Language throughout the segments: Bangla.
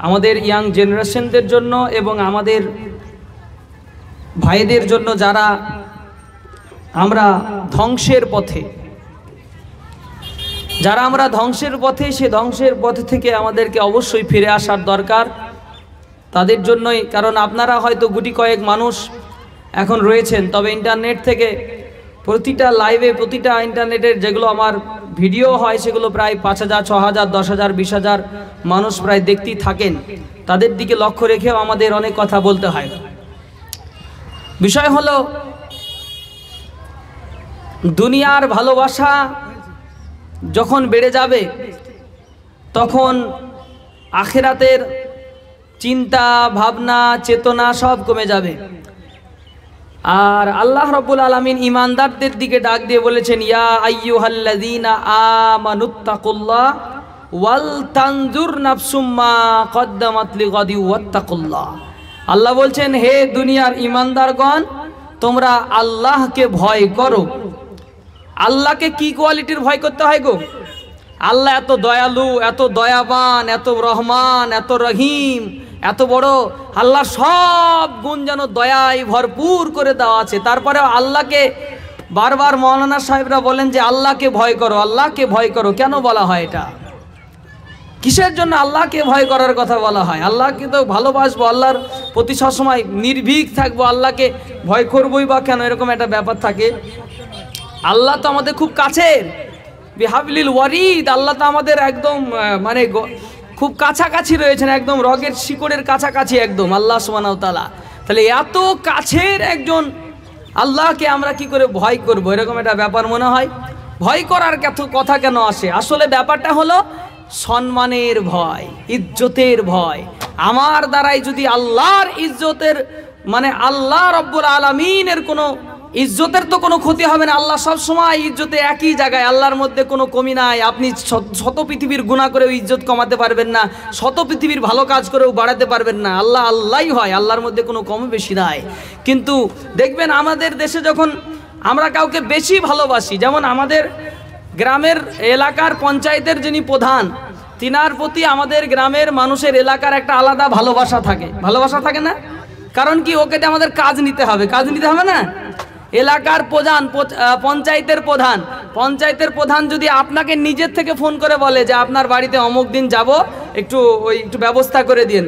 আমাদের ইয়াং জেনারেশনদের জন্য এবং আমাদের ভাইদের জন্য যারা আমরা ধ্বংসের পথে, সে ধ্বংসের পথ থেকে আমাদেরকে অবশ্যই ফিরে আসার দরকার তাদের জন্যই। কারণ আপনারা হয়তো গুটি কয়েক মানুষ এখন রয়েছেন, তবে ইন্টারনেট থেকে প্রতিটা লাইভে, প্রতিটা ইন্টারনেটের যেগুলো আমার ভিডিও হয় সেগুলো প্রায় 5,000, 6,000, 10,000, 20,000 মানুষ প্রায় দেখতেই থাকেন। তাদের দিকে লক্ষ্য রেখেও আমাদের অনেক কথা বলতে হয়। বিষয় হলো দুনিয়ার ভালোবাসা যখন বেড়ে যাবে তখন আখিরাতের চিন্তা ভাবনা চেতনা সব কমে যাবে। আর আল্লাহ রাব্বুল আলামিন ঈমানদারদের দিকে ডাক দিয়ে বলেছেন, ইয়া আইয়ুহাল্লাযীনা আমানুত্তাকুল্লাহ ওয়াল তানজুর নাফসুম মা কদ্দামাত লিগাদি ওয়াত্তাকুল্লাহ। আল্লাহ বলছেন, হে দুনিয়ার ঈমানদারগণ, তোমরা আল্লাহকে ভয় করো। আল্লাহকে কি কোয়ালিটির ভয় করতে হয় গো? আল্লাহ এত দয়ালু, এত দয়াবান, এত রহমান, এত রহিম, এত বড়। আল্লাহর সব গুণ যেন দয়ায় ভরপুর করে দেওয়া আছে। তারপরে আল্লাহকে বারবার মৌলানা সাহেবরা বলেন যে আল্লাহকে ভয় করো, আল্লাহকে ভয় করো। কেন বলা হয় এটা? কিসের জন্য আল্লাহকে ভয় করার কথা বলা হয়? আল্লাহকে তো ভালোবাসবো, আল্লাহর প্রতি সবসময় নির্ভীক থাকবো, আল্লাহকে ভয় করবোই বা কেন? এরকম একটা ব্যাপার থাকে। আল্লাহ তো আমাদের খুব কাছের, বিহাবলিল ওয়ারিদ। আল্লাহ তো আমাদের একদম মানে খুব কাছাকাছি রয়েছেন, একদম রগের শিকড়ের কাছাকাছি একদম আল্লাহ সুবহানাহু ওয়া তাআলা। তাহলে এত কাছের একজন আল্লাহকে আমরা কি করে ভয় করব? এরকম একটা ব্যাপার মনে হয়। ভয় করার কথা কেন আসে? আসলে ব্যাপারটা হলো সম্মানের ভয়, ইজ্জতের ভয়। আমার দ্বারাই যদি আল্লাহর ইজ্জতের মানে আল্লাহ রাব্বুল আলামিনের কোনো ইজ্জতের তো কোনো ক্ষতি হবে না। আল্লাহ সব সময় ইজ্জতে একই জায়গায়, আল্লাহর মধ্যে কোনো কমি নাই। আপনি শত পৃথিবীর গুনাহ করেও ইজ্জত কমাতে পারবেন না, শত পৃথিবীর ভালো কাজ করেও বাড়াতে পারবেন না। আল্লাহ আল্লাহই হয়, আল্লাহর মধ্যে কোনো কম বেশি নাই। কিন্তু দেখবেন আমাদের দেশে যখন আমরা কাউকে বেশি ভালোবাসি, যেমন আমাদের গ্রামের এলাকার পঞ্চায়েতের যিনি প্রধান, তিনার প্রতি আমাদের গ্রামের মানুষের এলাকার একটা আলাদা ভালোবাসা থাকে। ভালোবাসা থাকে না? কারণ কি? ওকে আমাদের কাজ নিতে হবে, কাজ নিতে হবে না? এলাকার প্রধান, পঞ্চায়েতের প্রধান যদি আপনাকে নিজের থেকে ফোন করে বলে যে আপনার বাড়িতে অমুক দিন যাব, একটু ব্যবস্থা করে দিন,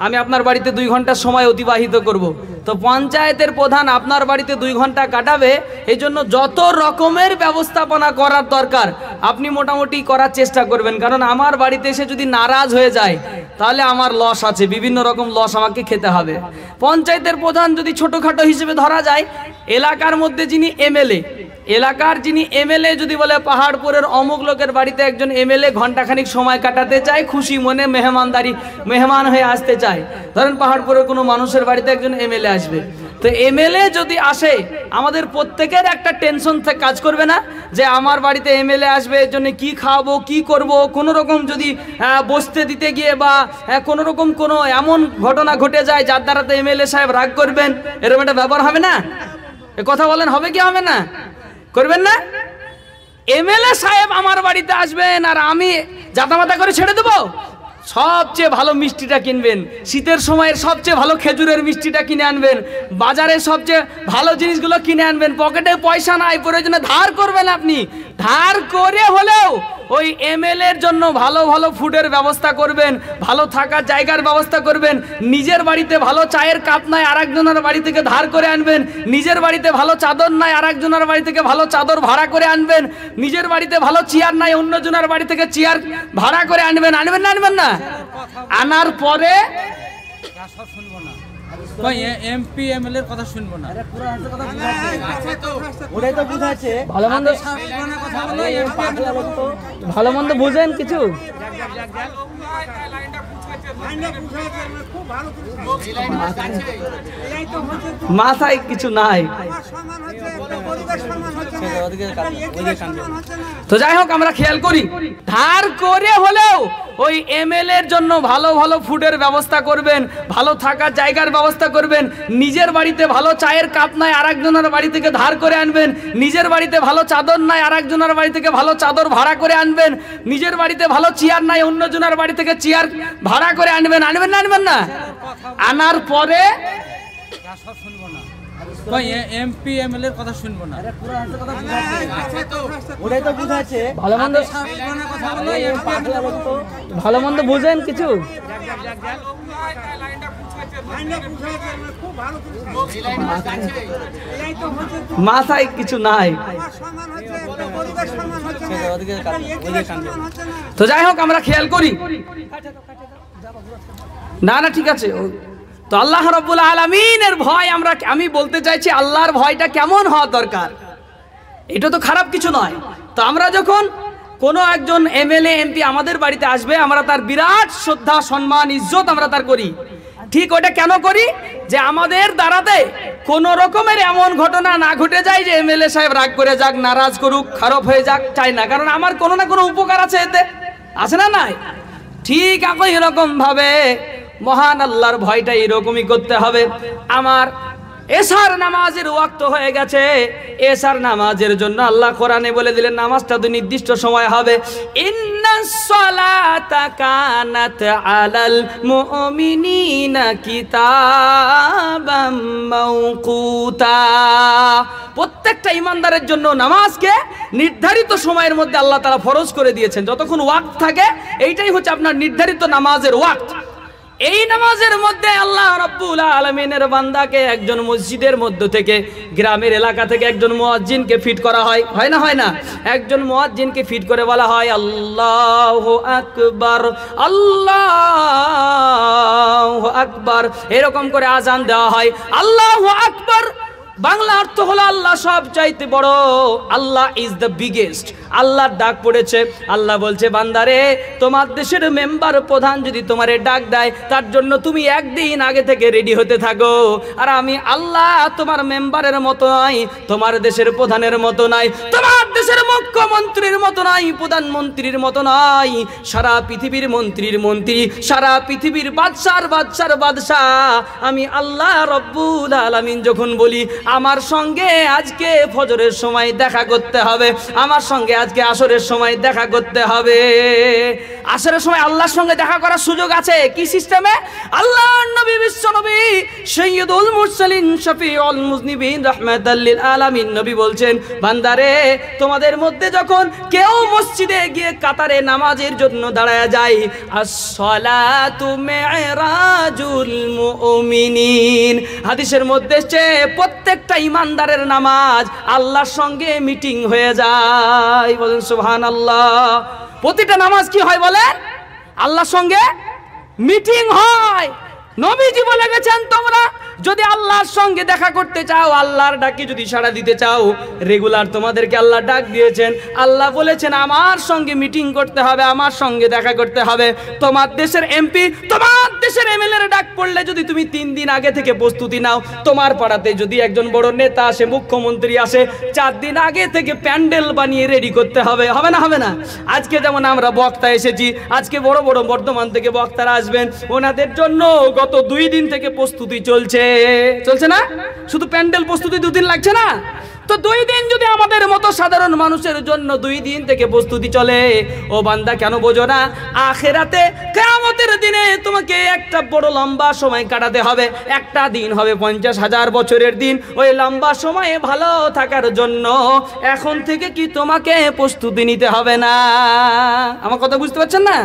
আমি আপনার বাড়িতে 2 ঘন্টা সময় অতিবাহিত করব, তো পঞ্চায়েতের প্রধান আপনার বাড়িতে 2 ঘন্টা কাটাবে। এই জন্য যত রকমের ব্যবস্থাপনা করার দরকার আপনি মোটামুটি করার চেষ্টা করবেন। কারণ আমার বাড়িতে এসে যদি নারাজ হয়ে যায় তাহলে আমার লস আছে, বিভিন্ন রকম লস আমাকে খেতে হবে। পঞ্চায়েতের প্রধান যদি ছোটোখাটো হিসেবে ধরা যায়, এলাকার মধ্যে যিনি এমএলএ যদি বলে পাহাড়পুরের অমুক লোকের বাড়িতে একজন এমএলএ ঘন্টাখানিক সময় কাটাতে চায়, খুশি মনে মেহমান হয়ে আসতে চায়। ধরেন পাহাড়পুরের কোনো মানুষের বাড়িতে একজন এমএলএ আসবে, তো এমএলএ যদি আসে আমাদের প্রত্যেকের একটা টেনশন কাজ করবে না যে আমার বাড়িতে এমএলএ আসবে, এর জন্য কী খাওয়াবো, কী করব? কোনো রকম যদি বসতে দিতে গিয়ে বা কোনো রকম কোনো এমন ঘটনা ঘটে যায় যার দ্বারাতে এমএলএ সাহেব রাগ করবেন, এরকম একটা ব্যাপার হবে না? এ কথা বলেন, হবে কি হবে না? করবেন না? এমএলএ সাহেব আমার বাড়িতে আসবেন আর আমি জাতামাতা করে ছেড়ে দেবো? সবচেয়ে ভালো মিষ্টিটা কিনবেন, শীতের সময়ের সবচেয়ে ভালো খেজুরের মিষ্টিটা কিনে আনবেন, বাজারে সবচেয়ে ভালো জিনিসগুলো কিনে আনবেন। পকেটে পয়সা নাই, প্রয়োজনে ধার করবেন। আপনি ধার করে হলেও ওই এমএলএর জন্য ভালো ভালো ফুডের ব্যবস্থা করবেন, ভালো থাকার জায়গার ব্যবস্থা করবেন। নিজের বাড়িতে ভালো চায়ের কাপ নাই, আরেকজনের বাড়ি থেকে ধার করে আনবেন। নিজের বাড়িতে ভালো চাদর নাই, আরেকজনের বাড়ি থেকে ভালো চাদর ভাড়া করে আনবেন। নিজের বাড়িতে ভালো চেয়ার নাই, অন্যজনের বাড়ি থেকে চেয়ার ভাড়া করে আনবেন। আনবেন না? আনবেন না? আনার পরে এমপি এমএলএর কথা শুনবো না, ভালো মন্দ বুঝেন কিছু? মাথায় কিছু নাই। তো যাই হোক, আমরা খেয়াল করি ধার করে হলেও ওই এমএলএর জন্য ভালো ভালো ফুডের ব্যবস্থা করবেন, ভালো থাকার জায়গার ব্যবস্থা করবেন, নিজের বাড়িতে ভালো চায়ের কাপ নাই আরেকজনের বাড়ি থেকে ধার করে আনবেন, নিজের বাড়িতে ভালো চাদর নাই আরেকজনের বাড়ি থেকে ভালো চাদর ভাড়া করে আনবেন, নিজের বাড়িতে ভালো চেয়ার নাই অন্যজনের বাড়ি থেকে চেয়ার ভাড়া করে আনবেন, আনবেন না আনবেন না? আনার পরে সব শুনবো না, ওই এমপি এমএলএর কথা শুনবো না। ভালো মন্দ বুঝেন কিছু? মাথায় কিছু নাই। তো যাই হোক, আমরা খেয়াল করি না, না ঠিক আছে। তো আল্লাহ রাব্বুল আলামিনের ভয় আমি বলতে চাইছি, আল্লাহর ভয়টা কেমন হওয়া দরকার। এটা তো খারাপ কিছু নয়। তো আমরা যখন কোনো একজন এমএলএ এমপি আমাদের বাড়িতে আসবে, আমরা তার বিরাট শ্রদ্ধা সম্মান ইজ্জত আমরা তার করি। ঠিক ওটা কেন করি? যে আমাদের দ্বারাতে কোনো রকমের এমন ঘটনা না ঘটে যায় যে এমএলএ সাহেব রাগ করে যাক, নারাজ করুক, খারাপ হয়ে যাক, চাই না। কারণ আমার কোনো না কোনো উপকার আছে এতে, আছে না নাই? ঠিক একই এরকম ভাবে মহান আল্লাহর ভয়টা এরকমই করতে হবে। আমার এশার নামাজের ওয়াক্ত হয়ে গেছে, এশার নামাজের জন্য আল্লাহ কোরআনে বলে দিলেন নামাজটা তো নির্দিষ্ট সময় হবে। ইন্নাস সালাতা কানাত আলাল মুমিনিনা কিতাবাম মাওকুতা। প্রত্যেকটা ইমানদারের জন্য নামাজকে নির্ধারিত সময়ের মধ্যে আল্লাহ তাআলা ফরজ করে দিয়েছেন। যতক্ষণ ওয়াক্ত থাকে এইটাই হচ্ছে আপনার নির্ধারিত নামাজের ওয়াক্ত। এই নামাজের মধ্যে আল্লাহ রাব্বুল আলামিনের বান্দাকে একজন মসজিদের মধ্য থেকে, গ্রামের এলাকা থেকে একজন মুয়াজ্জিনকে ফিট করা হয়, হয় না? হয় না? একজন মুয়াজ্জিনকে ফিট করে বলা হয় আল্লাহু আকবার, আল্লাহু আকবার, এরকম করে আজান দেওয়া হয়। আল্লাহু আকবার বাংলা অর্থ হলো আল্লাহ সব চাইতে বড়, আল্লাহ ইজ দ্য বিগেস্ট। আল্লাহর ডাক পড়েছে। আল্লাহ বলছে বান্দারে, তোমার দেশের মেম্বার প্রধান যদি তোমারে ডাক দেয়, তার জন্য তুমি একদিন আগে থেকে রেডি হতে থাকো। আর আমি আল্লাহ তোমার মেম্বারের মতো নয়, তোমার দেশের প্রধানের মতো নয়, তোমার দেশের মুখ্যমন্ত্রীর মতো নয়, প্রধানমন্ত্রীর মতো নয়, সারা পৃথিবীর মন্ত্রীর মন্ত্রী, সারা পৃথিবীর বাদশার বাদশার বাদশাহ আমি আল্লাহ রব্বুল আলামিন যখন বলি আমার সঙ্গে আজকে ফজরের সময় দেখা করতে হবে, আমার সঙ্গে আজকে আসরের সময় দেখা করতে হবে। আসরের সময় আল্লাহর সঙ্গে দেখা করার সুযোগ আছে। কি সিস্টেমে? আল্লাহর নবী বিশ্ব নবী সাইয়্যিদুল মুরসালিন শফিউল মুজনিবিন রাহমাতাল লিল আলামিন নবী বলছেন, বান্দারে তোমাদের মধ্যে যখন কেউ মসজিদে গিয়ে কাতারে নামাজের জন্য দাঁড়ায় যায়, আস-সালাতু মি'রাজুল মুমিনিন, হাদিসের মধ্যে এসেছে প্রত্যেকটা ইমানদারের নামাজ আল্লাহর সঙ্গে মিটিং হয়ে যায়। বলেন সুবহানাল্লাহ। প্রতিটা নামাজ কি হয় বলেন? আল্লাহর সঙ্গে মিটিং হয়। নবীজি বলে গেছেন, তোমরা যদি আল্লাহর সঙ্গে দেখা করতে চাও, আল্লাহর ডাকে যদি সাড়া দিতে চাও, রেগুলার তোমাদেরকে আল্লাহ ডাক দিয়েছেন। আল্লাহ বলেছেন আমার সঙ্গে মিটিং করতে হবে, আমার সঙ্গে দেখা করতে হবে। তোমার দেশের এমপি, তোমার দেশের এমএলএর ডাক পড়লে যদি তুমি 3 দিন আগে থেকে প্রস্তুতি নাও, তোমার পাড়াতে যদি একজন বড় নেতা আসে, মুখ্যমন্ত্রী আসে, 4 দিন আগে থেকে প্যান্ডেল বানিয়ে রেডি করতে হবে। হবে না? হবে না? আজকে যেমন আমরা বক্তা এসেছি, আজকে বড় বড় বর্ধমান থেকে বক্তারা আসবেন, ওনাদের জন্য গত 2 দিন থেকে প্রস্তুতি চলছে না? শুধু প্যান্ডেল প্রস্তুতি 2 দিন লাগছে না? তো 2 দিন যদি আমাদের মতো সাধারণ মানুষের জন্য 2 দিন থেকে প্রস্তুতি চলে, ও বান্দা কেন বোঝো না? আখিরাতে কিয়ামতের দিনে তোমাকে একটা বড় লম্বা সময় কাটাতে হবে। একটা দিন হবে 50,000 বছরের দিন। ওই লম্বা সময়ে ভালো থাকার জন্য এখন থেকে কি তোমাকে প্রস্তুতি নিতে হবে না? আমার কথা বুঝতে পারছেন না?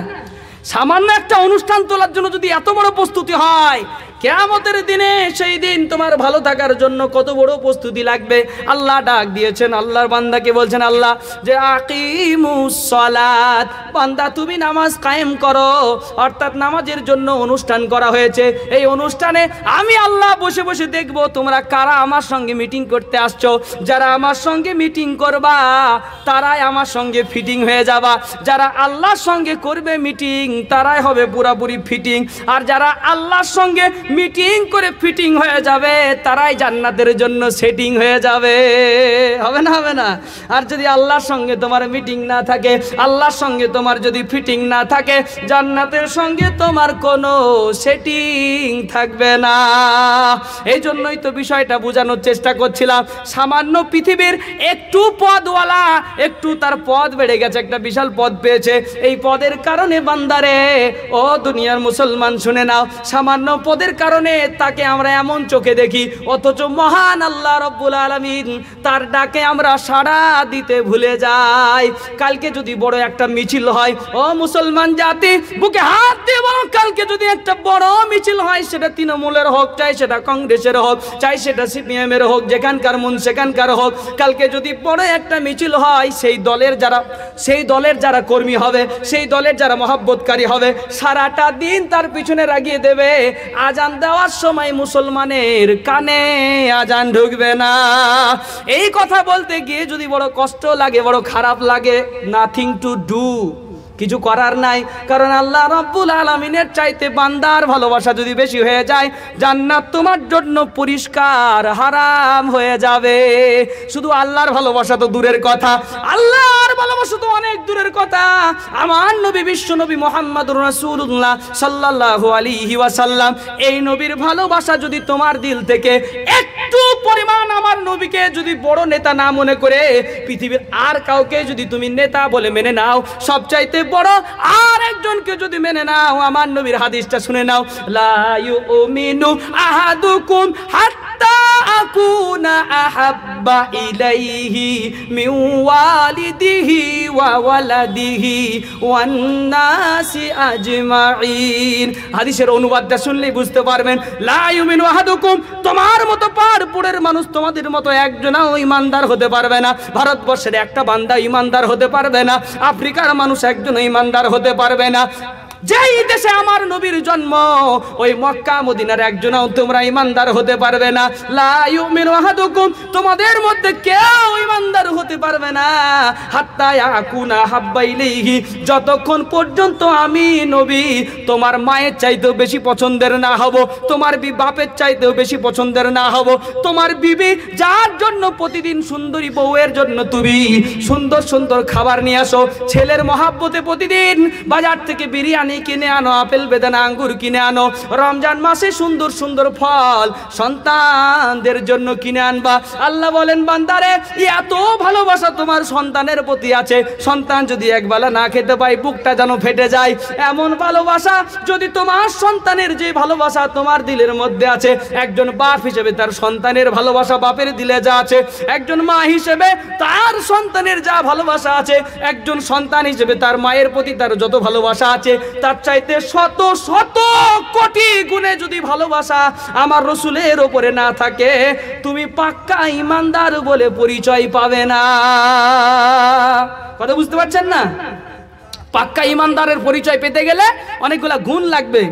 সামান্য একটা অনুষ্ঠান তোলার জন্য যদি এত বড় প্রস্তুতি হয়, কিয়ামতের দিনে সেই দিন তোমার ভালো থাকার জন্য কত বড় প্রস্তুতি লাগবে। আল্লাহ ডাক দিয়েছেন, আল্লাহর বান্দাকে বলছেন আল্লাহ যে আকিমুস সালাত, বান্দা তুমি নামাজ কায়েম করো। অর্থাৎ নামাজের জন্য অনুষ্ঠান করা হয়েছে। এই অনুষ্ঠানে আমি আল্লাহ বসে বসে দেখব তোমরা কারা আমার সঙ্গে মিটিং করতে আসছো। যারা আমার সঙ্গে মিটিং করবা তারাই আমার সঙ্গে ফিটিং হয়ে যাবা। যারা আল্লাহর সঙ্গে করবে মিটিং তারাই হবে পুরাপুরি ফিটিং। আর যারা আল্লাহর সঙ্গে মিটিং করে ফিটিং হয়ে যাবে, তারাই জান্নাতের জন্য সেটিং হয়ে যাবে। হবে না? হবে না? আর যদি আল্লাহর সঙ্গে তোমার মিটিং না থাকে, আল্লাহর সঙ্গে তোমার যদি ফিটিং না থাকে, জান্নাতের সঙ্গে তোমার কোনো সেটিং থাকবে না। এই জন্যই তো বিষয়টা বোঝানোর চেষ্টা করছিলাম। সামান্য পৃথিবীর একটু পদওয়ালা, একটু তার পদ বেড়ে গেছে, একটা বিশাল পদ পেয়েছে, এই পদের কারণে বান্দারে, ও দুনিয়ার মুসলমান শুনে নাও, সামান্য পদের কারণে তাকে আমরা এমন চোখে দেখি, অথচ মহান আল্লাহ রব্বুল আলামিন তার ডাকে আমরা সাড়া দিতে ভুলে যাই। কালকে যদি বড় একটা মিছিল হয়, ও মুসলমান জাতি বুকে হাত দিয়ে বলো, কালকে যদি একটা বড় মিছিল হয়, সেটা তৃণমূলের হোক, চাই সেটা কংগ্রেসের হোক, চাই সেটা সিপিএম এর হোক, যেখানকার মন সেখানকার হোক, কালকে যদি বড় একটা মিছিল হয়, সেই দলের যারা কর্মী হবে, সেই দলের যারা মহব্বতকারী হবে, সারাটা দিন তার পিছনে লাগিয়ে দেবে। আজান দেওয়ার সময় মুসলমানের কানে আজান ঢুকবে না। এই কথা বলতে গিয়ে যদি বড় কষ্ট লাগে, বড় খারাপ লাগে, নাথিং টু ডু, কিছু করার নাই। কারণ আল্লাহ রাব্বুল আলামিনের চাইতে বান্দার ভালোবাসা যদি বেশি হয়ে যায়, জান্নাত তোমার জন্য পরিষ্কার হারাম হয়ে যাবে। শুধু আল্লাহর ভালোবাসা তো দূরের কথা, আল্লাহর ভালোবাসা তো অনেক দূরের কথা। আমার নবী বিশ্ব নবী মুহাম্মদুর রাসূলুল্লাহ সাল্লাল্লাহু আলাইহি ওয়াসাল্লাম, এই নবীর ভালোবাসা যদি তোমার দিল থেকে একটু পরিমাণ আমার নবীকে যদি বড় নেতা না মনে করে, পৃথিবীর আর কাউকে যদি তুমি নেতা বলে মেনে নাও, সবচাইতে বড় আর একজনকে যদি মেনে নাও, আমার নবীর হাদিসটা শুনে নাও, লা ইউমিনু আহাদুকুম হাত্তা আকুনা আহাব্বা ইলাইহি মিন ওয়ালিদিহি ওয়া ওয়ালাদিহি ওয়ান নাসি আজমাইন। হাদিসের অনুবাদটা শুনলেই বুঝতে পারবেন, লা ইউমিনু আহাদুকুম, তোমার মতো পাড়পুরের মানুষ, তোমাদের মতো একজনও ইমানদার হতে পারবে না। ভারতবর্ষের একটা বান্দা ইমানদার হতে পারবে না, আফ্রিকার মানুষ একজন ইমানদার হতে পারবে না। যেই দেশে আমার নবীর জন্ম, ওই মক্কা মদিনার একজনও তোমরা ইমানদার হতে পারবে না। লা ইউমিনু আহাদুকুম, তোমাদের মধ্যে কেউ ইমানদার হতে পারবে না হাত্তা ইয়াকুনা হাব্বা ইলাইহি, যতক্ষণ পর্যন্ত আমি নবী তোমার মায়ের চাইতেও বেশি পছন্দের না হব, তোমার বাপের চাইতেও বেশি পছন্দের না হব, তোমার বিবি যার জন্য প্রতিদিন সুন্দরী বউয়ের জন্য তুমি সুন্দর সুন্দর খাবার নিয়ে আসো, ছেলের মহাব্বতে প্রতিদিন বাজার থেকে বিরিয়ানি কিনে আনো, আপেল বেদানা আঙ্গুর কিনে আনো, রমজান মাসে সুন্দর সুন্দর ফল সন্তানদের জন্য কিনে আনবা। আল্লাহ বলেন, বান্দারে এত ভালোবাসা তোমার সন্তানের প্রতি আছে, সন্তান যদি একবেলা না খেতে পায় বুকটা যেন ফেটে যায়, এমন ভালোবাসা যদি তোমার সন্তানের যে ভালোবাসা তোমার দিলের মধ্যে আছে, একজন বাপ হিসেবে তার সন্তানের ভালোবাসা বাপের দিলে যা আছে, একজন মা হিসেবে তার সন্তানের যা ভালোবাসা আছে, একজন সন্তান হিসেবে তার মায়ের প্রতি তার যত ভালোবাসা আছে, তার চাইতে শত শত কোটি গুণে যদি ভালোবাসা আমার রসুলের ওপরে না থাকে, তুমি পাক্কা ইমানদার বলে পরিচয় পাবে না। কথা বুঝতে পারছেন না? পাক্কা ইমানদারের পরিচয় পেতে গেলে অনেকগুলা গুণ লাগবে,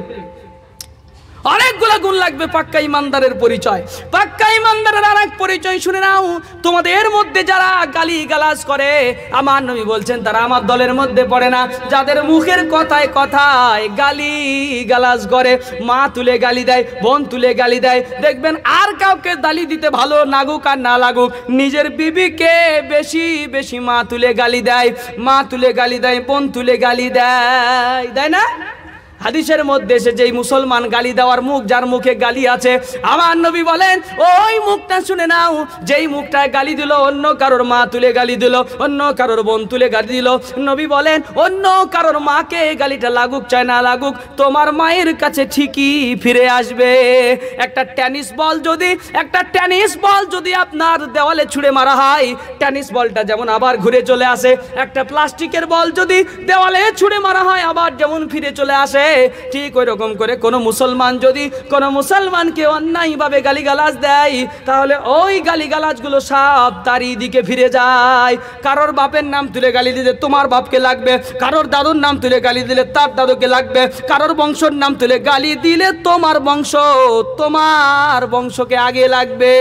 অনেকগুলা গুণ লাগবে পাক্কা ইমানদারের পরিচয়। পাক্কা ইমানদারের আর এক পরিচয় শুনে নাও, তোমাদের মধ্যে যারা গালি গালাজ করে, আমার নবী বলছেন তারা আমার দলের মধ্যে পড়ে না। যাদের মুখের কথায় কথায় গালি গালাজ করে, মা তুলে গালি দেয়, বোন তুলে গালি দেয়, দেখবেন আর কাউকে গালি দিতে ভালো লাগুক আর না লাগুক, নিজের বিবিকে বেশি বেশি মা তুলে গালি দেয়, মা তুলে গালি দেয়, বোন তুলে গালি দেয়, দেয় না? হাদিসের মধ্যে এসে যেই মুসলমান গালি দেওয়ার মুখ, যার মুখে গালি আছে, আমার নবী বলেন ওই মুখটা শুনে নাও, যেই মুখটায় গালি দিল, অন্য কারোর মা তুলে গালি দিল, অন্য কারোর বোন তুলে গালি দিল, নবী বলেন অন্য কারোর মাকে গালিটা লাগুক চাই না লাগুক, তোমার মায়ের কাছে ঠিকই ফিরে আসবে। একটা টেনিস বল যদি আপনার দেওয়ালে ছুঁড়ে মারা হয়, টেনিস বলটা যেমন আবার ঘুরে চলে আসে, একটা প্লাস্টিকের বল যদি দেওয়ালে ছুঁড়ে মারা হয় আবার যেমন ফিরে চলে আসে, ঠিক ওই রকম করে কোন মুসলমান যদি কোন মুসলমানকে অন্যায়ভাবে গালিগালাজ দেয়, তাহলে ওই গালিগালাজগুলো সব তারই দিকে ফিরে যায়। কারোর বাপের নাম তুলে গালি দিলে তোমার বাপকে লাগবে, কারোর দাদুর নাম তুলে গালি দিলে তার দাদুকে লাগবে, কারোর বংশের নাম তুলে গালি দিলে তোমার বংশকে আগে লাগবে।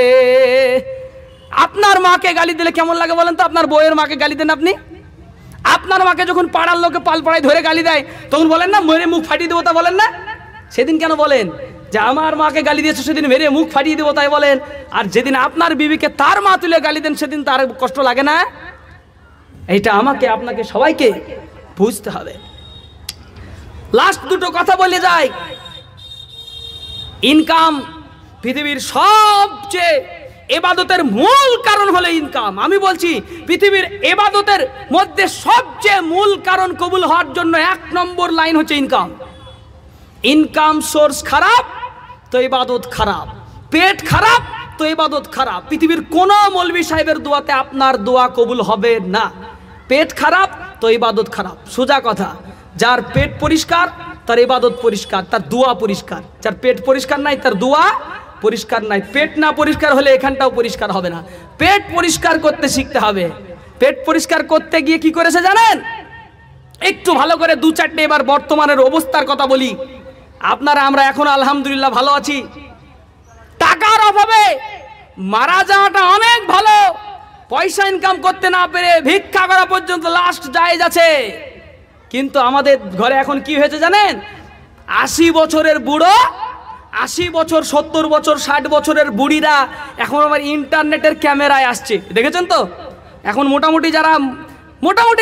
আপনার মাকে গালি দিলে কেমন লাগে বলেন তো? আপনার বউয়ের মাকে গালি দেন আপনি? আপনার মাকে যখন পাড়ার লোকে পাল পাড়ায় ধরে গালি দেয়, তখন বলেন না মেরে মুখ ফাটিয়ে দেবো, তা বলেন না? সেদিন কেন বলেন? যে আমার মাকে গালি দিয়েছে সেদিন মেরে মুখ ফাটিয়ে দেবো তাই বলেন, আর যেদিন আপনার বিবিকে তার মা তুলে গালি দেন সেদিন তার কষ্ট লাগে না? এইটা আমাকে আপনাকে সবাইকে বুঝতে হবে। লাস্ট দুটো কথা বলে যাই। ইনকাম পৃথিবীর সবচেয়ে ইবাদতের মূল কারণ হলো ইনকাম। আমি বলছি পৃথিবীর ইবাদতের মধ্যে সবচেয়ে মূল কারণ কবুল হওয়ার জন্য 1 নম্বর লাইন হচ্ছে ইনকাম। ইনকাম সোর্স খারাপ তো ইবাদত খারাপ, পেট খারাপ তো ইবাদত খারাপ। পৃথিবীর কোনো মৌলভী সাহেবের দোয়াতে আপনার দোয়া কবুল হবে না। পেট খারাপ তো ইবাদত খারাপ, সোজা কথা। যার পেট পরিষ্কার তার ইবাদত পরিষ্কার, তার দোয়া পরিষ্কার। যার পেট পরিষ্কার নাই তার দোয়া পরিষ্কার নাই। পেট না পরিষ্কার হলে এখানটাও পরিষ্কার হবে না। পেট পরিষ্কার করতে শিখতে হবে। পেট পরিষ্কার করতে গিয়ে কি করেছে জানেন? একটু ভালো করে 2-4টে এবার বর্তমানের অবস্থার কথা বলি। আপনারা আমরা এখন আলহামদুলিল্লাহ ভালো আছি। টাকার অভাবে মারা যাওয়াটা অনেক ভালো। পয়সা ইনকাম করতে না পেরে ভিক্ষা করা পর্যন্ত লাস্ট জায়েজ আছে। কিন্তু আমাদের ঘরে এখন কি হয়েছে জানেন? 80 বছরের বুড়ো, 80 বছর 70 বছর 60 বছরের বুড়িরা এখন আবার ইন্টারনেটের ক্যামেরায় আসছে, দেখেছেন তো? এখন মোটামুটি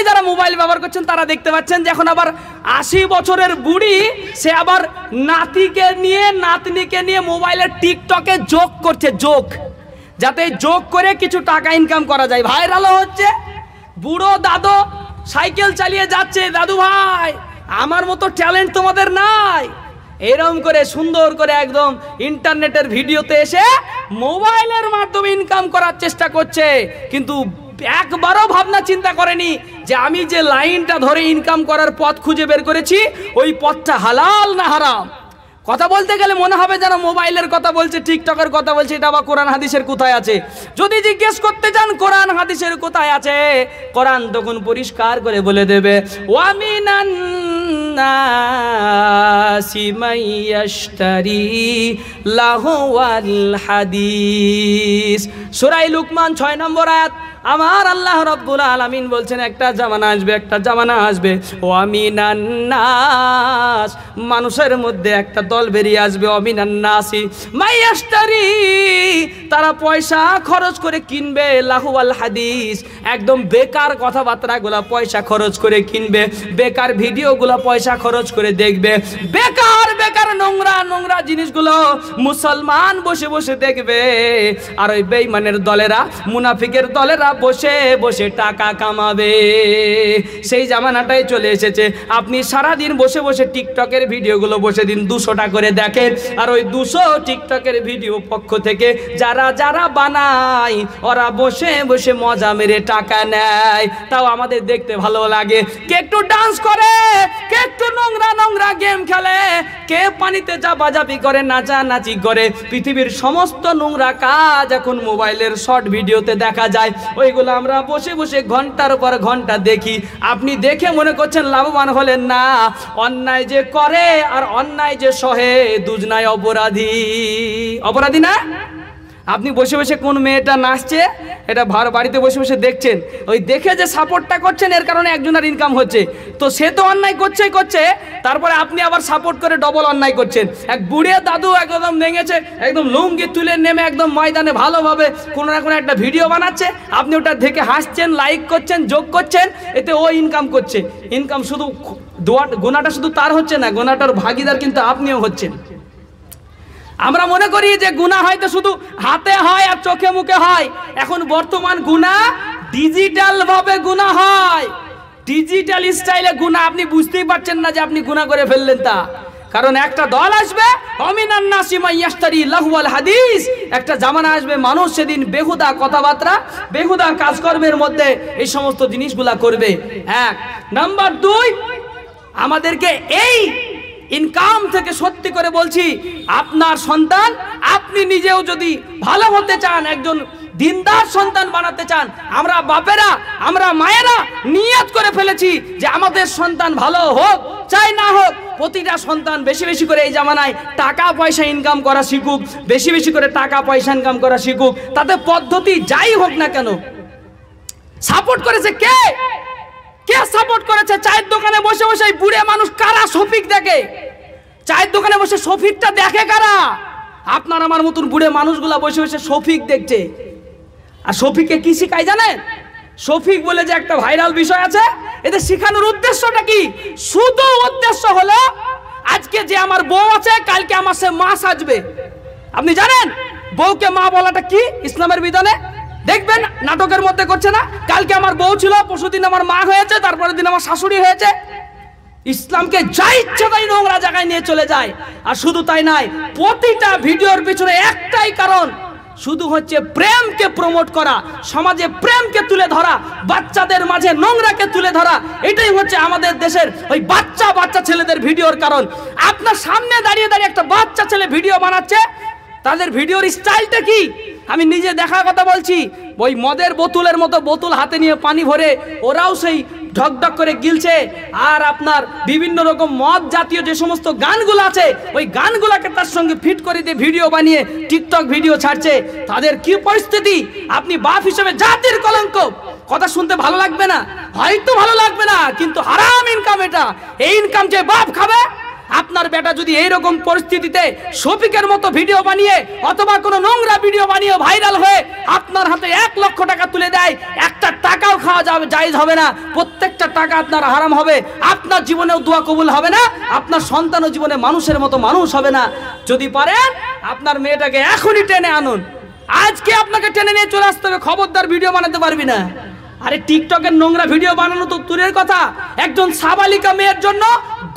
যারা মোবাইল ব্যবহার করছেন তারা দেখতে পাচ্ছেন যে এখন আবার 80 বছরের বুড়ি সে আবার নাতনিকে নিয়ে মোবাইলে টিকটকে যোগ করছে, যোগ, যাতে যোগ করে কিছু টাকা ইনকাম করা যায়। ভাইরালও হচ্ছে। বুড়ো দাদু সাইকেল চালিয়ে যাচ্ছে, দাদু ভাই আমার মতো ট্যালেন্ট তোমাদের নাই, এরকম করে সুন্দর করে একদম ইন্টারনেটের ভিডিওতে এসে মোবাইলের মাধ্যমে ইনকাম করার চেষ্টা করছে। কিন্তু একবারও ভাবনা চিন্তা করেনি যে আমি যে লাইনটা ধরে ইনকাম করার পথ খুঁজে বের করেছি ওই পথটা হালাল না হারাম। কথা বলতে গেলে মনে হবে যেন মোবাইলের কথা বলছে, টিকটকের কথা বলছে। এটা আবার কোরআন হাদিসের কোথায় আছে? যদি জিজ্ঞেস করতে চান কোরআন হাদিসের কোথায় আছে, কোরআন তখন পরিষ্কার করে বলে দেবে, ওয়ামিনান নাসি মাইয়াশতারি লাহওয়াল হাদিস। সূরা লুকমান 6 নম্বর আয়াত। আমার আল্লাহ রাব্বুল আলামিন বলছেন একটা জামানা আসবে ওয়ামিনান নাস, মানুষের মধ্যে একটা দল বেরিয়ে আসবে, ওয়ামিনান নাসি মাইয়াশতারি, তারা পয়সা খরচ করে কিনবে লাহওয়াল হাদিস, একদম বেকার কথাবার্তাগুলো পয়সা খরচ করে কিনবে, বেকার ভিডিওগুলো পয়সা খরচ করে দেখবে, বেকার নোংরা জিনিসগুলো মুসলমান বসে বসে দেখবে। আর ওই বেঈমানের দলেরা, মুনাফিকের দলেরা বসে বসে টাকা কামাবে। সেই জামানাটাই চলে এসেছে। আপনি সারাদিন বসে বসে টিকটকের ভিডিওগুলো বসে দিন 200 টাকা করে দেখেন, আর ওই 200 টিকটকের ভিডিও পক্ষ থেকে যারা বানায় ওরা বসে বসে মজা মেরে টাকা নেয়। তাও আমাদের দেখতে ভালো লাগে। কে একটু ডান্স করে, কে একটু নোংরা গেম খেলে, কে পানিতে চাপাচাপি করে, নাচানাচি করে। পৃথিবীর সমস্ত নোংরা কাজ এখন মোবাইলের শর্ট ভিডিওতে দেখা যায়। ওইগুলো আমরা বসে বসে ঘন্টার পর ঘন্টা দেখি। আপনি দেখে মনে করছেন লাভবান হলেন না। অন্যায় যে করে আর অন্যায় যে সহে দুজনাই অপরাধী না? আপনি বসে বসে কোন মেয়েটা নাচছে এটা বাড়িতে বসে বসে দেখছেন, ওই দেখে যে সাপোর্টটা করছেন এর কারণে একজনের ইনকাম হচ্ছে। তো সে তো অন্যায় করছে, তারপরে আপনি আবার সাপোর্ট করে ডবল অন্যায় করছেন। এক বুড়ে দাদু একদম ভেঙেছে, একদম লুঙ্গি তুলে নেমে একদম ময়দানে ভালোভাবে কোনো না কোনো একটা ভিডিও বানাচ্ছে, আপনি ওটা দেখে হাসছেন, লাইক করছেন, যোগ করছেন, এতে ও ইনকাম করছে। ইনকাম শুধু গুনাহটা শুধু তার হচ্ছে না, গুনাহটার ভাগীদার কিন্তু আপনিও হচ্ছেন। আমরা মনে করি যে গুনাহ হয়তো শুধু হাতে হয় আর চোখে মুখে হয়। এখন বর্তমান গুনাহ ডিজিটাল ভাবে গুনাহ হয়, ডিজিটাল স্টাইলে গুনাহ। আপনি বুঝতেই পারছেন না যে আপনি গুনাহ করে ফেললেন তা। কারণ একটা দল আসবে ওয়ামিনান নাসি মাইয়াশতারি লাহওয়াল হাদিস, একটা জামানা আসবে মানুষ সেদিন বেহুদা কথাবার্তা, বেহুদা কাজকর্মের মধ্যে এই সমস্ত জিনিসগুলা করবে। 1 নাম্বার 2, আমাদেরকে এই ইনকাম থেকে সত্যি করে বলছি, আপনার সন্তান, আপনি নিজেও যদি ভালো হতে চান, একজন দিনদার সন্তান বানাতে চান, আমরা বাপেরা, আমরা মায়েরা নিয়ত করে ফেলেছি যে আমাদের সন্তান ভালো হোক চাই না হোক, প্রতিটা সন্তান বেশি বেশি করে এই জামানায় টাকা পয়সা ইনকাম করা শিখুক, বেশি বেশি করে টাকা পয়সা ইনকাম করা শিখুক। তাতে পদ্ধতি যাই হোক না কেন। সাপোর্ট করেছে কে সাপোর্ট করেছে? চায়ের দোকানে বসে বসে বুড়ে মানুষ কারা শফিক দেখে, চায়ের দোকানে বসে শফিকটা দেখে কারা? আপনার আমার মতন বুড়ে মানুষগুলা বসে বসে শফিক দেখছে। আর শফিককে কি শিখায় জানেন? শফিক বলে যে একটা ভাইরাল বিষয় আছে, এদের শেখানোর উদ্দেশ্যটা কি? শুধু উদ্দেশ্য হলো আজকে যে আমার বউ আছে কালকে আমার সে মা সাজবে। আপনি জানেন বউকে মা বলাটা কি ইসলামের বিধানে? দেখবেন নাটকের মধ্যে করছে না, কালকে আমার বউ ছিল, পরশুদিন আমার মা হয়েছে, তারপরের দিন আমার শাশুড়ি হয়েছে। ইসলামকে যা ইচ্ছা তাই নোংরা জায়গায় নিয়ে চলে যায়। আর শুধু তাই নয়, প্রতিটা ভিডিওর পিছনে একটাই কারণ, শুধু হচ্ছে প্রেমকে প্রমোট করা, সমাজে প্রেমকে তুলে ধরা, বাচ্চাদের মাঝে নোংরাকে তুলে ধরা। এটাই হচ্ছে আমাদের দেশের ওই বাচ্চা বাচ্চা ছেলেদের ভিডিওর কারণ। আপনার সামনে দাঁড়িয়ে দাঁড়িয়ে একটা বাচ্চা ছেলে ভিডিও বানাচ্ছে, তাদের ভিডিওর স্টাইলটা কি? আমি নিজে দেখা কথা বলছি, ওই মদের বোতলের মতো বোতল হাতে নিয়ে পানি ভরে ওরাও সেই ঢকঢক করে গিলছে। আর আপনার বিভিন্ন রকম মদ জাতীয় যে সমস্ত গানগুলো আছে ওই গানগুলোকে তার সঙ্গে ফিট করে দিয়ে ভিডিও বানিয়ে টিকটক ভিডিও ছাড়ছে। তাদের কি পরিস্থিতি? আপনি বাপ হিসেবে জাতির কলঙ্ক। কথা শুনতে ভালো লাগবে না, হয়তো ভালো লাগবে না, কিন্তু হারাম ইনকাম এটা। এই ইনকাম যে বাপ খাবে। আপনার বেটা যদি এইরকম পরিস্থিতিতে শফিকের মতো ভিডিও বানিয়ে অথবা কোনো নোংরা ভিডিও বানিয়ে ভাইরাল হয়ে আপনার হাতে 1 লক্ষ টাকা তুলে দেয়, একটা টাকাও খাওয়া যাবে জায়েজ হবে না, প্রত্যেকটা টাকা আপনার হারাম হবে। আপনার জীবনেও দোয়া কবুল হবে না, আপনার সন্তানও জীবনে মানুষের মতো মানুষ হবে না। যদি পারেন আপনার মেয়েটাকে এখনই টেনে আনুন, আজকে আপনাকে টেনে নিয়ে চলে আসতে হবে, খবরদার ভিডিও বানাতে পারবি না। আরে টিকটকের নোংরা ভিডিও বানানো তো দূরের কথা, একজন সাবালিকা মেয়ের জন্য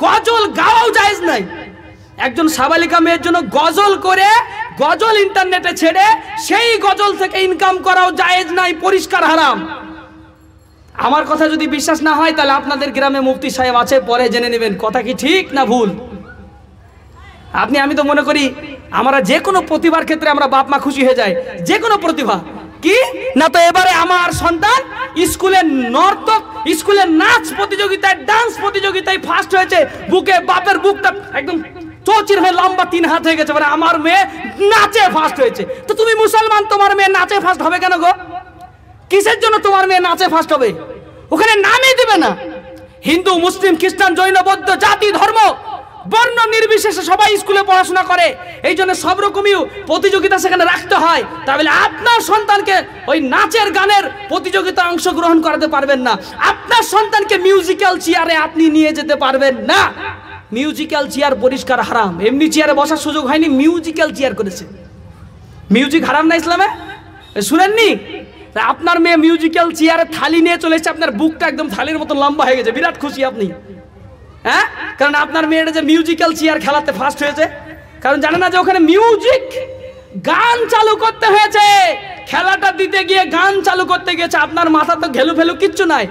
গজল গাওয়াও জায়েজ নাই। একজন সাবালিকা মেয়ের জন্য গজল করে গজল ইন্টারনেটে ছেড়ে সেই গজল থেকে ইনকাম করাও জায়েজ নাই, পরিষ্কার হারাম। আমার কথা যদি বিশ্বাস না হয় তাহলে আপনাদের গ্রামে মুফতি সাহেব আছে, পরে জেনে নেবেন কথা কি ঠিক না ভুল। আমি তো মনে করি আমরা যে কোনো প্রতিভার ক্ষেত্রে আমরা বাপ মা খুশি হয়ে যায়, যে কোনো প্রতিভা কি না। তো এবারে আমার সন্তান স্কুলের নর্তক, স্কুলের নাচ প্রতিযোগিতায়, ডান্স প্রতিযোগিতায় ফার্স্ট হয়েছে, বুকে বাপের বুকটা একদম চৌচির হয়ে লম্বা 3 হাত হয়ে গেছে, মানে আমার মেয়ে নাচে ফার্স্ট হয়েছে। তো তুমি মুসলমান, তোমার মেয়ে নাচে ফার্স্ট হবে কেন গো? কিসের জন্য তোমার মেয়ে নাচে ফার্স্ট হবে? ওখানে নামই দিবে না। হিন্দু, মুসলিম, খ্রিস্টান, জৈন, বৌদ্ধ, জাতি ধর্ম বর্ণ নির্বিশেষে সবাই স্কুলে পড়াশোনা করে, এই জন্য সব রকমই প্রতিযোগিতা সেখানে রাখতে হয়। তাহলে আপনার সন্তানকে ওই নাচের গানের প্রতিযোগিতা অংশগ্রহণ করাতে পারবেন না। আপনার সন্তানকে মিউজিক্যাল চেয়ারে আপনি নিয়ে যেতে পারবেন না। মিউজিক্যাল চেয়ার পরিষ্কার হারাম। এমনি চেয়ারে বসার সুযোগ হয়নি, মিউজিক্যাল চেয়ার করেছে। মিউজিক হারাম না ইসলামে? শুনেননি? আপনার মেয়ে মিউজিক্যাল চেয়ারে থালি নিয়ে চলে এসেছে, আপনার বুকটা একদম থালির মতো লম্বা হয়ে গেছে, বিরাট খুশি আপনি। হ্যাঁ, কারণ আপনার মেয়েটা যে মিউজিক্যাল চেয়ার খেলাতে ফার্স্ট হয়েছে, কারণ জানে না যে ওখানে মিউজিক গান চালু করতে হয়েছে। খেলাটা দিতে গিয়ে গান চালু করতে গিয়েছে। আপনার মাথা তো ঘেলু ফেলু কিচ্ছু নাই,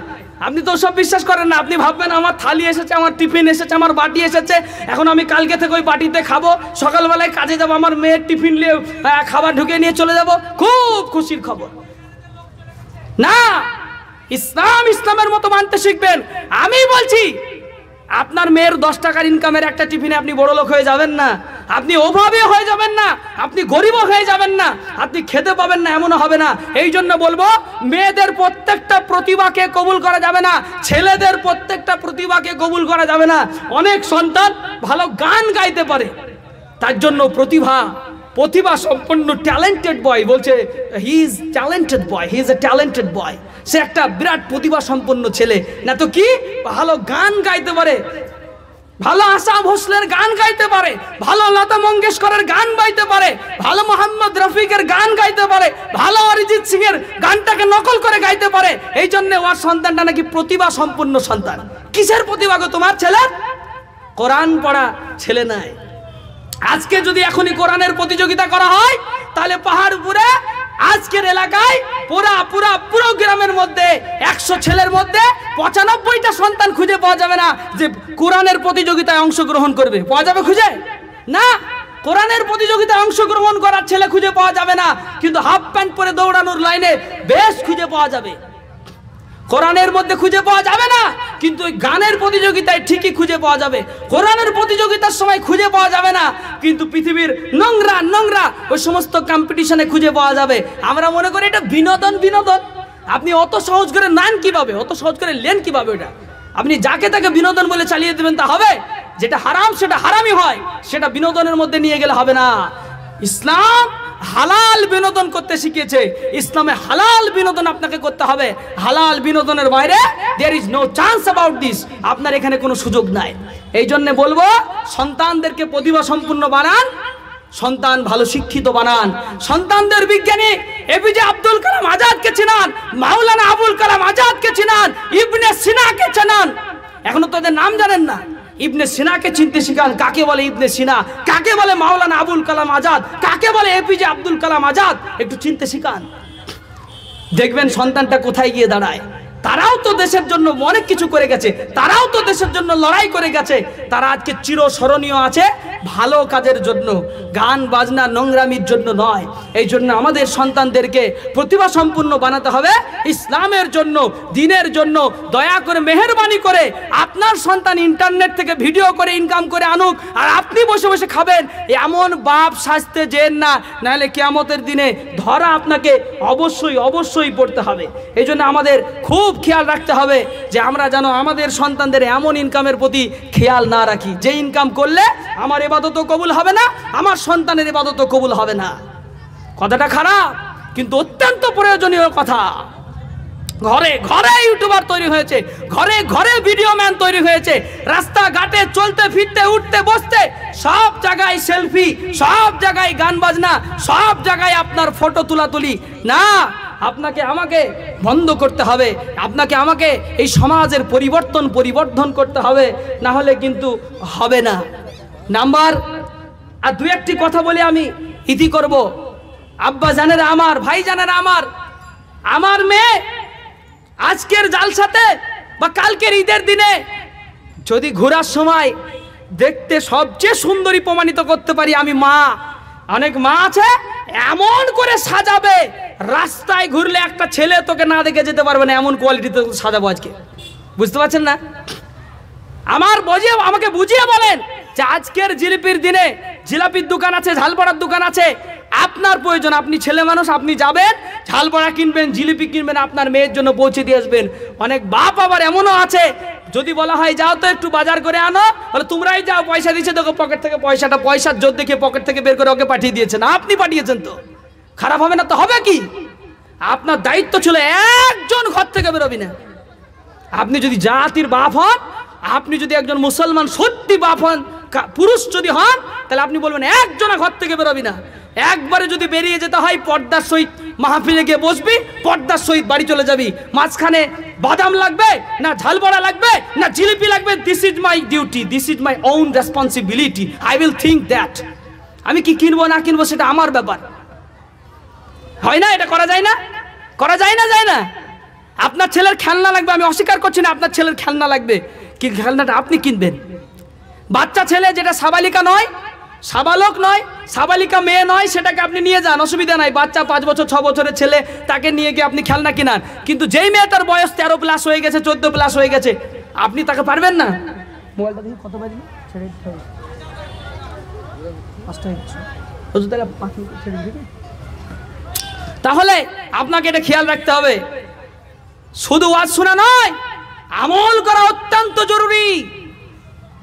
আপনি তো সব বিশ্বাস করেন না। আপনি ভাববেন আমার থালি এসেছে, আমার টিফিন এসেছে, আমার বাটি এসেছে, এখন আমি কালকে থেকে ওই বাটিতে খাবো, সকালবেলায় কাজে যাবো, আমার মেয়ের টিফিন নিয়ে খাবার ঢুকিয়ে নিয়ে চলে যাব, খুব খুশির খবর না। ইসলাম ইসলামের মতো মানতে শিখবেন। আমি বলছি আপনার মেয়ের 10 টাকার ইনকামের একটা টিফিনে আপনি বড় লোক হয়ে যাবেন না, আপনি অভাবে হয়ে যাবেন না, আপনি গরিবও হয়ে যাবেন না, আপনি খেতে পাবেন না এমনও হবে না। এই জন্য বলবো মেয়েদের প্রত্যেকটা প্রতিভাকে কবুল করা যাবে না, ছেলেদের প্রত্যেকটা প্রতিভাকে কবুল করা যাবে না। অনেক সন্তান ভালো গান গাইতে পারে, তার জন্য প্রতিভা সম্পন্ন ট্যালেন্টেড বয় বলছে he is talented boy, he is a talented boy. সে একটা বিরাট প্রতিভা সম্পন্ন ছেলে, না তো কি ভালো গান গাইতে পারে, ভালো আশা ভোসলের গান গাইতে পারে, ভালো লতা মঙ্গেশকরের গান গাইতে পারে, ভালো মোহাম্মদ রফিকের গান গাইতে পারে, ভালো অরিজিৎ সিং এর গানটাকে নকল করে গাইতে পারে। এই জন্য ওর সন্তানটা নাকি প্রতিভা সম্পন্ন সন্তান। কিসের প্রতিভা গো তোমার ছেলের? কোরআন পড়া ছেলে নাই। আজকে যদি এখনই কোরআনের প্রতিযোগিতা করা হয় তাহলে পাহাড় উপরে আজকের এলাকায় পুরো গ্রামের মধ্যে 100 ছেলের মধ্যে 95টা সন্তান খুঁজে পাওয়া যাবে না যে কোরআনের প্রতিযোগিতায় অংশগ্রহণ করবে। পাওয়া যাবে খুঁজে? না, কোরআনের প্রতিযোগিতায় অংশগ্রহণ করার ছেলে খুঁজে পাওয়া যাবে না, কিন্তু হাফ প্যান্ট পরে দৌড়ানোর লাইনে বেশ খুঁজে পাওয়া যাবে। কোরআনের মধ্যে খুঁজে পাওয়া যাবে না, কিন্তু ওই গানের প্রতিযোগিতায় ঠিকই খুঁজে পাওয়া যাবে। কোরআনের প্রতিযোগিতার সময় খুঁজে পাওয়া যাবে না, কিন্তু পৃথিবীর নোংরা ওই সমস্ত কম্পিটিশনে খুঁজে পাওয়া যাবে। আমরা মনে করি এটা বিনোদন। আপনি অত সহজ করে নেন কিভাবে, অত সহজ করে লেন কিভাবে? ওটা আপনি যাকে তাকে বিনোদন বলে চালিয়ে দেবেন তা হবে? যেটা হারাম সেটা হারামই হয়, সেটা বিনোদনের মধ্যে নিয়ে গেলে হবে না। ইসলাম হালাল বিনোদন করতে শিখিয়েছে, ইসলামে হালাল বিনোদন আপনাকে করতে হবে। হালাল বিনোদনের বাইরে there is no chance about this, আপনার এখানে কোনো সুযোগ নাই। এই জন্য বলবো সন্তানদেরকে প্রতিভা সম্পূর্ণ বানান, সন্তান ভালো শিক্ষিত বানান, সন্তানদের বিজ্ঞানী এপিজে আব্দুল কালাম আজাদকে চিনান, মাওলানা আবুল কালাম আজাদকে চিনান, ইবনে সিনাকে চিনান। এখনো তোদের নাম জানেন না, ইবনে সিনাকে চিনতে শিখান। কাকে বলে ইবনে সিনা, কাকে বলে মাওলানা আবুল কালাম আজাদ, কাকে বলে এপিজে আব্দুল কালাম আজাদ, একটু চিনতে শিখান। দেখবেন সন্তানটা কোথায় গিয়ে দাঁড়ায়। তারাও তো দেশের জন্য অনেক কিছু করে গেছে, তারাও তো দেশের জন্য লড়াই করে গেছে। তারা আজকে চিরস্মরণীয় আছে ভালো কাজের জন্য, গান বাজনা নোংরামির জন্য নয়। এই জন্য আমাদের সন্তানদেরকে প্রতিভা সম্পূর্ণ বানাতে হবে ইসলামের জন্য, দিনের জন্য। দয়া করে মেহেরবানি করে আপনার সন্তান ইন্টারনেট থেকে ভিডিও করে ইনকাম করে আনুক, আর আপনি বসে বসে খাবেন, এমন বাপ সাজতে যেন না, নাহলে কিয়ামতের দিনে ধরা আপনাকে অবশ্যই অবশ্যই পড়তে হবে। এই জন্য আমাদের খুব খেয়াল রাখতে হবে যে আমরা যেন আমাদের সন্তানদের এমন ইনকামের প্রতি খেয়াল না রাখি যে ইনকাম করলে আমার ইবাদতও কবুল হবে না, আমার সন্তানের ইবাদতও কবুল হবে না। কথাটা খারাপ কিন্তু অত্যন্ত প্রয়োজনীয় কথা। ঘরে ঘরে ইউটিউবার তৈরি হয়েছে, ঘরে ঘরে ভিডিও ম্যান তৈরি হয়েছে, রাস্তাঘাটে চলতে ফিরতে উঠতে বসতে সব জায়গায় সেলফি, সব জায়গায় গান বাজনা, সব জায়গায় আপনার ফটো তুলাতুলি। না, আপনাকে আমাকে বন্ধ করতে হবে, আপনাকে আমাকে এই সমাজের পরিবর্তন করতে হবে, না হলে কিন্তু হবে না। নাম্বার আর দু একটি কথা বলে আমি ইতি করব। আব্বা জানেরা আমার, ভাই জানেরা আমার মেয়ে আজকের জালসাতে বা কালকের ঈদের দিনে যদি ঘোরার সময় দেখতে সবচেয়ে সুন্দরী প্রমাণিত করতে পারি আমি মা। অনেক মা আছে এমন করে সাজাবে, রাস্তায় ঘুরলে একটা ছেলে তোকে না দেখে যেতে পারবে না, এমন কোয়ালিটিতে সাজাবো আজকে। বুঝতে পারছেন না? আমাকে বুঝিয়ে বলেন যে আজকের জিলিপির দিনে জিলাপির দোকান আছে, ঝালবড়ার দোকান আছে, আপনার প্রয়োজন, আপনি ছেলে মানুষ, আপনি যাবেন ঝালবড়া কিনবেন, জিলিপি কিনবেন, আপনার মেয়ের জন্য পৌঁছে দিয়ে আসবেন। অনেক বাপ আবার এমনও আছে যদি বলা হয় যাও তো একটু বাজার করে আনো, বলে তোমরাই যাও, পয়সা দিচ্ছে, দেখো পকেট থেকে পয়সার জোর দেখে পকেট থেকে বের করে ওকে পাঠিয়ে দিয়েছেন। আপনি পাঠিয়েছেন তো খারাপ হবে না তো হবে কি? আপনার দায়িত্ব ছিল একজন ঘর থেকে বেরোবি না। আপনি যদি জাতির বাপ হন, আপনি যদি একজন মুসলমান সত্যি বাপ হন, পুরুষ যদি হন, তাহলে আপনি বলবেন একজনা ঘর থেকে বেরোবি না। একবারে যদি বেরিয়ে যেতে হয় পর্দার সহিত মাহফিলে গিয়ে বসবি, পর্দার সহিত বাড়ি চলে যাবি। মাঝখানে বাদাম লাগবে না ঝালবড়া লাগবে না জিলিপি লাগবে, this is my duty, this is my own responsibility, I will think that. আমি কি কিনবো না কিনবো সেটা আমার ব্যাপার। হয় না? এটা করা যায় না? করা যায় না? যায় না? আপনার ছেলের খেলনা লাগবে, আমি অস্বীকার করছি না, আপনার ছেলের খেলনা লাগবে, কি খেলনাটা আপনি কিনবেন। বাচ্চা ছেলে যেটা সাবালিকা নয়, সাবালক নয়, সাবালিকা মেয়ে নয়, সেটাকে আপনি নিয়ে যান, অসুবিধা নাই। বাচ্চা 5 বছর 6 বছরের ছেলে, তাকে নিয়ে গিয়ে আপনি খেলনা কিনান। কিন্তু যেই মেয়েটার বয়স 13+ হয়ে গেছে, 14+ হয়ে গেছে, আপনি তাকে পারবেন না। মোবাইলটা দেখি কত বাজে, ছেড়ে দিতে হবে, 5টা ছেড়ে দিবি। তাহলে আপনাকে এটা খেয়াল রাখতে হবে, শুধু ওয়াজ শোনা নয়, আমল করা অত্যন্ত জরুরি।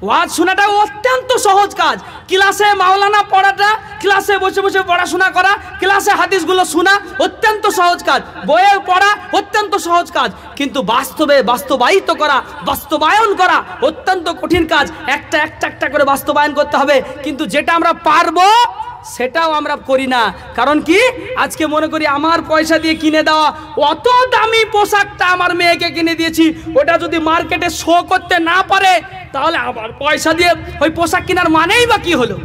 ওয়াজ শোনাটা অত্যন্ত সহজ কাজ। ক্লাসে মাওলানা পড়াটা, ক্লাসে বসে বসে পড়াশোনা করা, ক্লাসে হাদিসগুলো শোনা অত্যন্ত সহজ কাজ, বইয়ে পড়া অত্যন্ত সহজ কাজ। কিন্তু বাস্তবে বাস্তবায়িত করা, বাস্তবায়ন করা অত্যন্ত কঠিন কাজ। একটা করে বাস্তবায়ন করতে হবে। কিন্তু যেটা আমরা পারবো সেটাও আমরা করি না। কারণ কি? আজকে মনে করি আমার পয়সা দিয়ে কিনে দেওয়া অত দামি পোশাকটা আমার মেয়েকে কিনে দিয়েছি, ওটা যদি মার্কেটে শো করতে না পারে, তাহলে আবার পয়সা দিয়ে ওই পোশাক কেনার মানেই বা কি হলো?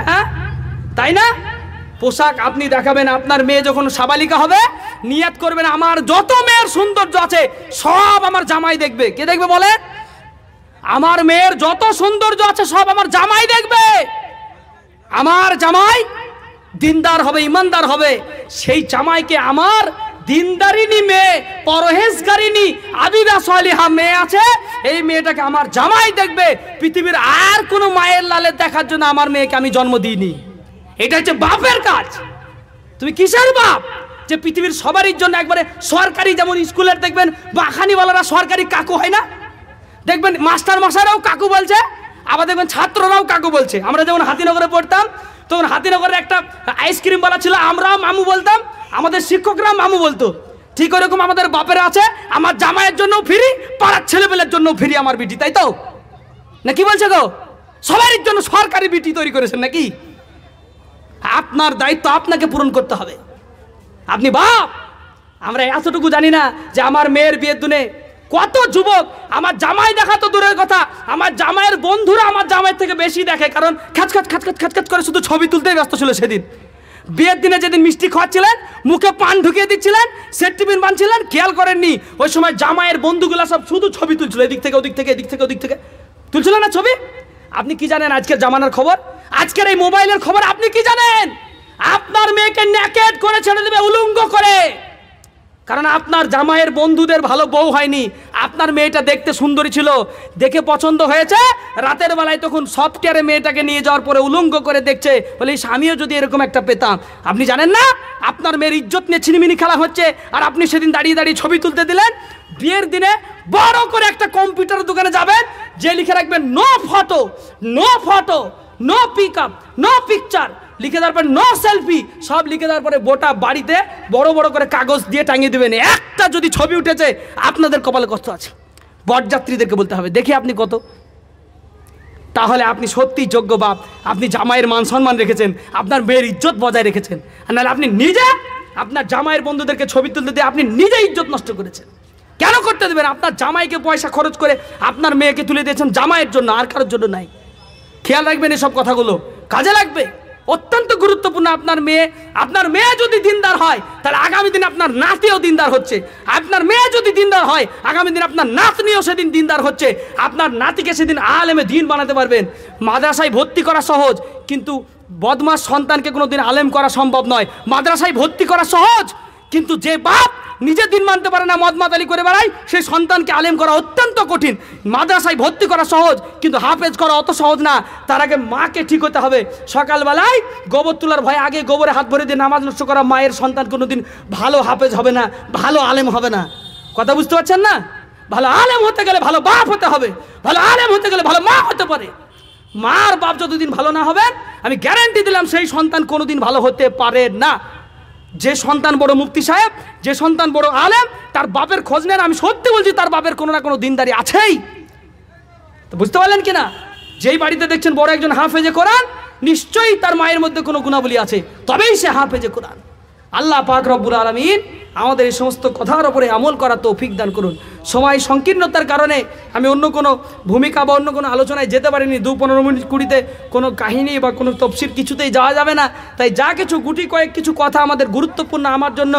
হ্যাঁ, তাই না? পোশাক আপনি দেখাবেন, আপনার মেয়ে যখন সাবালিকা হবে নিয়াত করবেন আমার যত মেয়ের সৌন্দর্য আছে সব আমার জামাই দেখবে। কে দেখবে বলে? আমার মেয়ের যত সৌন্দর্য আছে সব আমার জামাই দেখবে। আমার জামাই দিনদার হবে, ইমানদার হবে, সেই জামাইকে আমার দিনদারিনী মেয়ে, পরহেজগারিনী আবিবা সালিহা মেয়ে আছে, এই মেয়েটাকে আমার জামাই দেখবে। পৃথিবীর আর কোনো মায়ের লালে দেখার জন্য আমার মেয়েকে আমি জন্ম দিইনি। এটা হচ্ছে বাপের কাজ। তুমি কিসের বাপ যে পৃথিবীর সবারই জন্য একবারে সরকারি, যেমন স্কুলের দেখবেন বাখানিওয়ালারা সরকারি কাকু হয় না, দেখবেন মাস্টার মশাইরাও কাকু বলছে, আবার দেখবেন ছাত্ররাও কাকু বলছে। আমরা যখন হাতিনগরে পড়তাম তখন হাতিনগরের একটা আইসক্রিমওয়ালা ছিল, আমরাও মামু বলতাম, আমাদের শিক্ষকরা মামু বলতো। ঠিক ওরকম আমাদের বাপের আছে, আমার জামাইয়ের জন্য ফ্রি, পাড়ার ছেলেপেলের জন্য ফ্রি আমার বিটি, তাই তো না? কি বলছে গো? সবারই জন্য সরকারি বিটি তৈরি করেছেন নাকি? আপনার দায়িত্ব আপনাকে পূরণ করতে হবে। আপনি বাপ, আমরা এতটুকু জানি না যে আমার মেয়ের বিয়ের দিনে কত যুবক আমার জামাই দেখা তো দূরের কথা, আমার জামাইয়ের বন্ধুরা আমার জামাইয়ের থেকে বেশি দেখে, কারণ খ্যাচখ্যাচ খ্যাচখ্যাচ খ্যাচখ্যাচ করে শুধু ছবি তুলতেই ব্যস্ত ছিল। সেদিন বিয়ের দিনে যেদিন মিষ্টি খাওয়াচ্ছিলেন, মুখে পান ঢুকিয়ে দিচ্ছিলেন, সেট টিফিন বানছিলেন, খেয়াল করেননি ওই সময় জামাইয়ের বন্ধুগুলা সব শুধু ছবি তুলছিল, এদিক থেকে ওদিক থেকে, এদিক থেকে ওদিক থেকে তুলছিল না ছবি। আপনি কি জানেন আজকের জামানার খবর, আজকের এই মোবাইলের খবর আপনি কি জানেন? আপনার মেয়েকে ন্যাকেট করে ছেড়ে দেবে, উলঙ্গ করে, কারণ আপনার জামাইয়ের বন্ধুদের ভালো বউ হয়নি। আপনার মেয়েটা দেখতে সুন্দরী ছিল, দেখে পছন্দ হয়েছে, রাতের বেলায় তখন সফটওয়্যারে মেয়েটাকে নিয়ে যাওয়ার পরে উলঙ্গ করে দেখছে, বলে স্বামীও যদি এরকম একটা পেতাম। আপনি জানেন না আপনার মেয়ের ইজ্জত নিয়ে ছিনিমিনি খেলা হচ্ছে, আর আপনি সেদিন দাঁড়িয়ে দাঁড়িয়ে ছবি তুলতে দিলেন। বিয়ের দিনে বড় করে একটা কম্পিউটার দোকানে যাবেন, যে লিখে রাখবেন no photo, no photo, no pick up, no picture, লিখে দেওয়ার পরে নো সেলফি, সব লিখে দেওয়ার পরে গোটা বাড়িতে বড় বড় করে কাগজ দিয়ে টাঙিয়ে দেবেন। একটা যদি ছবি উঠেছে আপনাদের কপালে কষ্ট আছে। বরযাত্রীদেরকে বলতে হবে দেখি আপনি কত। তাহলে আপনি সত্যিই যোগ্য বাপ, আপনি জামাইয়ের মান সম্মান রেখেছেন, আপনার মেয়ের ইজ্জত বজায় রেখেছেন। আর নাহলে আপনি নিজে আপনার জামাইয়ের বন্ধুদেরকে ছবি তুলতে দিয়ে আপনি নিজে ইজ্জত নষ্ট করেছেন। কেন করতে দেবেন? আপনার জামাইকে পয়সা খরচ করে আপনার মেয়েকে তুলে দিয়েছেন জামাইয়ের জন্য, আর কারোর জন্য নাই। খেয়াল রাখবেন এসব কথাগুলো, কাজে লাগবে, অত্যন্ত গুরুত্বপূর্ণ। আপনার মেয়ে যদি দিনদার হয় তাহলে আগামী দিন আপনার নাতিও দিনদার হচ্ছে। আপনার মেয়ে যদি দিনদার হয় আগামী দিন আপনার নাতনিও সেদিন দিনদার হচ্ছে। আপনার নাতিকে সেদিন আলেমে দিন বানাতে পারবেন। মাদ্রাসায় ভর্তি করা সহজ, কিন্তু বদমাস সন্তানকে কোনোদিন আলেম করা সম্ভব নয়। মাদ্রাসায় ভর্তি করা সহজ, কিন্তু যে বাপ নিজে দিন মানতে পারে না, মদ মাতালি করে বেড়ায়, সেই সন্তানকে আলেম করা অত্যন্ত কঠিন। মাদ্রাসায় ভর্তি করা সহজ, কিন্তু হাফেজ করা অত সহজ না। তার আগে মাকে ঠিক হতে হবে। সকালবেলায় গোবর তোলার ভয়ে আগে গোবরে হাত ভরে দিয়ে নামাজ নষ্ট করা মায়ের সন্তান কোনোদিন ভালো হাফেজ হবে না, ভালো আলেম হবে না। কথা বুঝতে পারছেন না? ভালো আলেম হতে গেলে ভালো বাপ হতে হবে, ভালো আলেম হতে গেলে ভালো মা হতে পারে। মার বাপ যতদিন ভালো না হবেন, আমি গ্যারান্টি দিলাম সেই সন্তান কোনোদিন ভালো হতে পারে না। যে সন্তান বড় মুফতি সাহেব, যে সন্তান বড় আলেম, তার বাপের খোঁজ নেন। আমি সত্যি বলছি, তার বাপের কোনো না কোনো দিনদারি আছেই। তো বুঝতে পারলেন কিনা? যেই বাড়িতে দেখছেন বড় একজন হাফেজে কোরআন, নিশ্চয়ই তার মায়ের মধ্যে কোনো গুণাবলী আছে, তবেই সে হাফেজে কোরআন। আল্লাহ পাক রব্বুল আলামিন আমাদের এই সমস্ত কথার উপরে আমল করার তৌফিক দান করুন। সময় সংকীর্ণতার কারণে আমি অন্য কোনো ভূমিকা বা অন্য কোনো আলোচনায় যেতে পারিনি। 2-15 মিনিট কুড়িতে কোনো কাহিনী বা কোনো তফসির কিছুতেই যাওয়া যাবে না। তাই যা কিছু গুটি কয়েক কিছু কথা আমাদের গুরুত্বপূর্ণ আমার জন্য